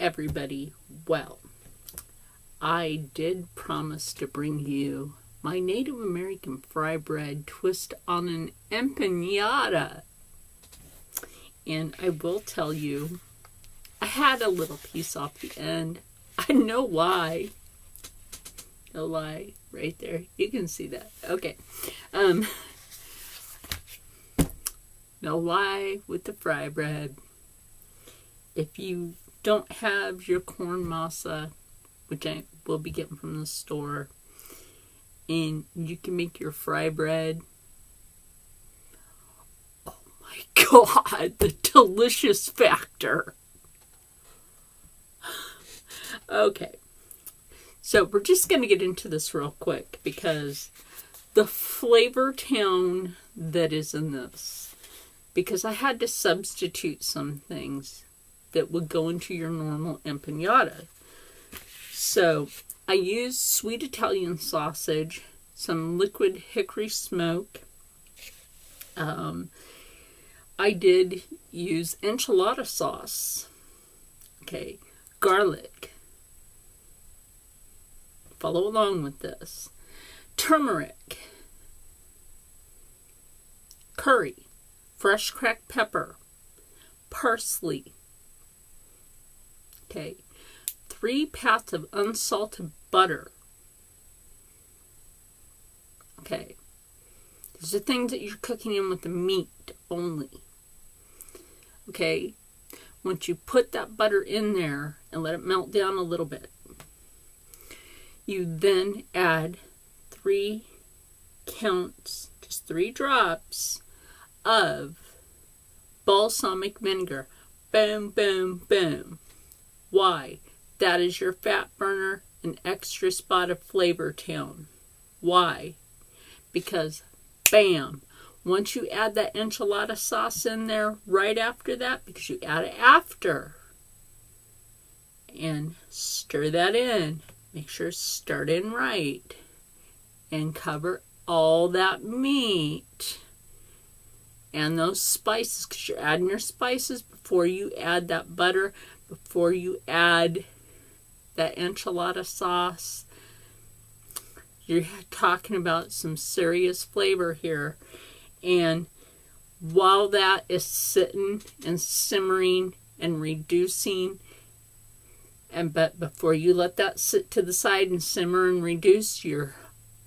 everybody. Well, I did promise to bring you my Native American fry bread twist on an empanada. And I will tell you, I had a little piece off the end. I know why. No lie, right there. You can see that. Okay. No lie with the fry bread. If you don't have your corn masa, which I will be getting from the store, and you can make your fry bread. Oh my God, the delicious factor. Okay, so we're just going to get into this real quick because the flavor tone that is in this, because I had to substitute some things that would go into your normal empanada. So I used sweet Italian sausage, some liquid hickory smoke. I did use enchilada sauce. Okay, garlic. Follow along with this. Turmeric. Curry. Fresh cracked pepper. Parsley. Okay. 3 pats of unsalted butter. Okay. These are things that you're cooking in with the meat only. Okay. Once you put that butter in there and let it melt down a little bit, you then add 3 counts, just 3 drops of balsamic vinegar. Boom, boom, boom. Why? That is your fat burner, an extra spot of flavor tone. Why? Because, bam, once you add that enchilada sauce in there right after that, because you add it after, and stir that in. Make sure it's stirred in right, and cover all that meat and those spices, because you're adding your spices before you add that butter, before you add that enchilada sauce. You're talking about some serious flavor here. And while that is sitting and simmering and reducing, but before you let that sit to the side and simmer and reduce, you're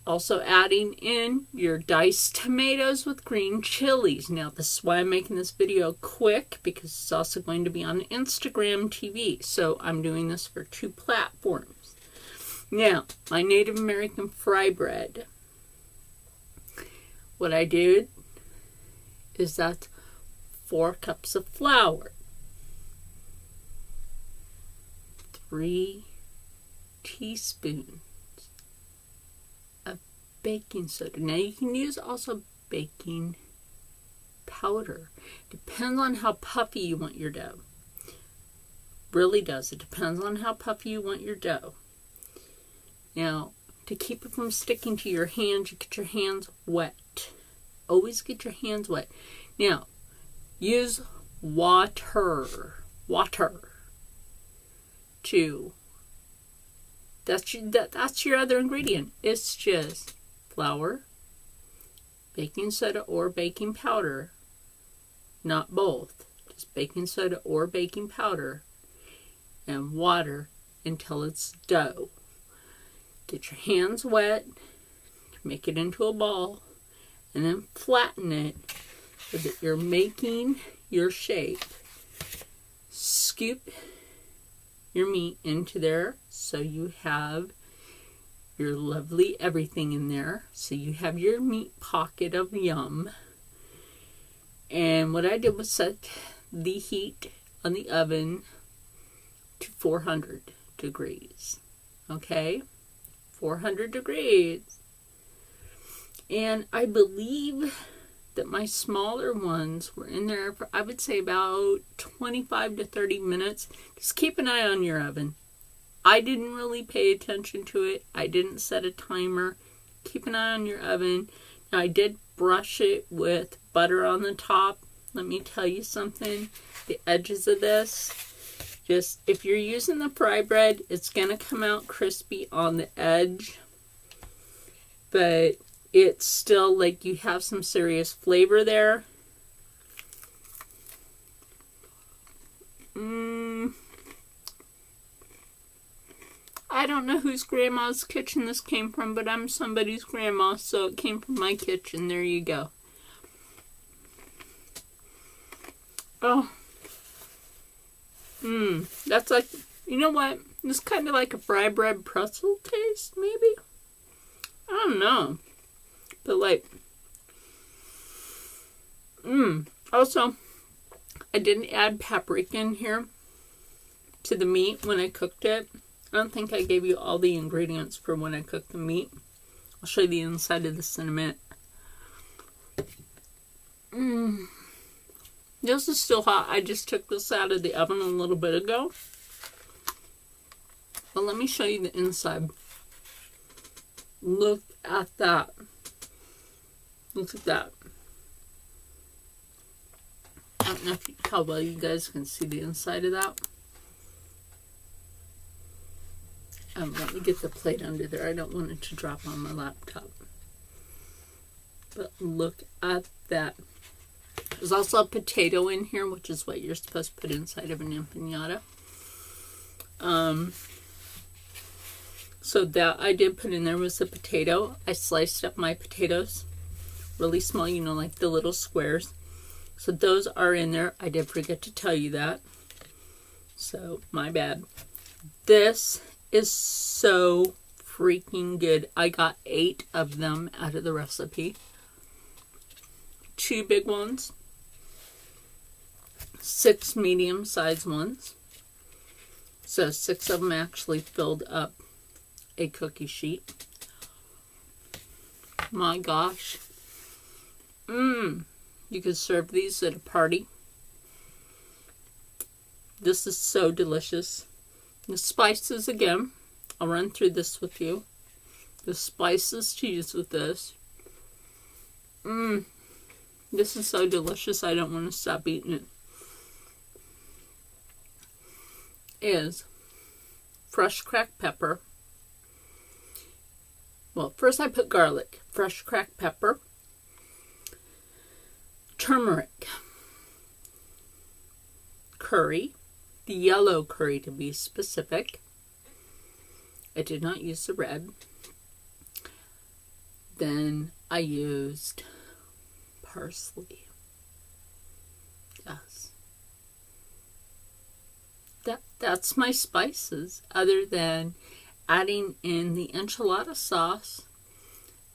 also adding in your diced tomatoes with green chilies. Now, this is why I'm making this video quick, because it's also going to be on Instagram TV. So I'm doing this for 2 platforms. Now, my Native American fry bread. What I did is that 4 cups of flour, 3 teaspoons of baking soda. Now you can use also baking powder. Depends on how puffy you want your dough. Really does. It depends on how puffy you want your dough. Now, to keep it from sticking to your hands, you get your hands wet. Always get your hands wet. Now, use water. That's your other ingredient. It's just flour, baking soda or baking powder, not both, just baking soda or baking powder, and water until it's dough. Get your hands wet, make it into a ball, and then flatten it so that you're making your shape. Scoop your meat into there so you have your lovely everything in there. So you have your meat pocket of yum. And what I did was set the heat on the oven to 400 degrees. Okay? 400 degrees. And I believe that my smaller ones were in there for, I would say, about 25 to 30 minutes. Just keep an eye on your oven. I didn't really pay attention to it. I didn't set a timer. Keep an eye on your oven. Now, I did brush it with butter on the top. Let me tell you something. The edges of this, Just, if you're using the fry bread, it's going to come out crispy on the edge. But it's still like you have some serious flavor there. I don't know whose grandma's kitchen this came from, but I'm somebody's grandma, so it came from my kitchen. There you go. Oh. That's like, you know what? It's kind of like a fry bread pretzel taste, maybe? I don't know. But like, also, I didn't add paprika in here to the meat when I cooked it. I don't think I gave you all the ingredients for when I cooked the meat. I'll show you the inside of this in a minute. This is still hot. I just took this out of the oven a little bit ago. But let me show you the inside. Look at that. Look at that. I don't know how well you guys can see the inside of that. Let me get the plate under there. I don't want it to drop on my laptop. But look at that. There's also a potato in here, which is what you're supposed to put inside of an empanada. So that I did put in there was a potato. I sliced up my potatoes really small, you know, like the little squares. So those are in there. I did forget to tell you that. So, my bad. This is so freaking good. I got 8 of them out of the recipe. 2 big ones. 6 medium-sized ones. So 6 of them actually filled up a cookie sheet. My gosh. You could serve these at a party. This is so delicious. The spices, again, I'll run through this with you. The spices to use with this. This is so delicious, I don't want to stop eating it. Is fresh cracked pepper. Well, first I put garlic, fresh cracked pepper, turmeric, curry, the yellow curry to be specific. I did not use the red. Then I used parsley. Yes. That's my spices, other than adding in the enchilada sauce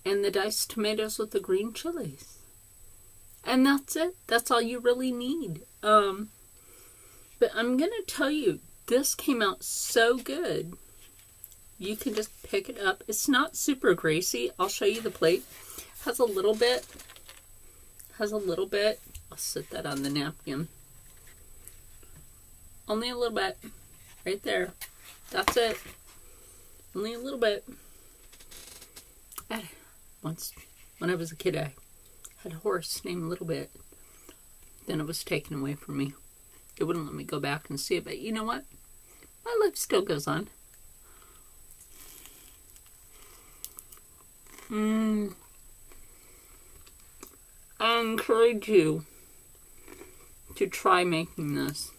and the diced tomatoes with the green chilies. And that's it. That's all you really need. But I'm going to tell you, this came out so good. You can just pick it up. It's not super greasy. I'll show you the plate. Has a little bit. I'll set that on the napkin. Only a little bit. Right there. That's it. Only a little bit. Once, when I was a kid, I had a horse named Little Bit. Then it was taken away from me. It wouldn't let me go back and see it, but you know what? My life still goes on. I encourage you to try making this.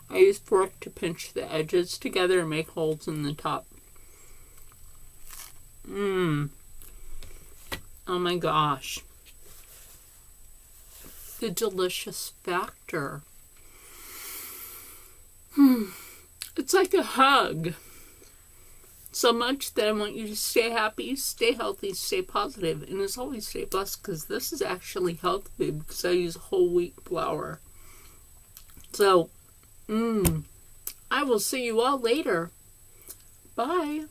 I use fork to pinch the edges together and make holes in the top. Oh my gosh. The delicious factor. It's like a hug. So much that I want you to stay happy, stay healthy, stay positive, and as always, stay blessed, because this is actually health food because I use whole wheat flour. So, I will see you all later. Bye.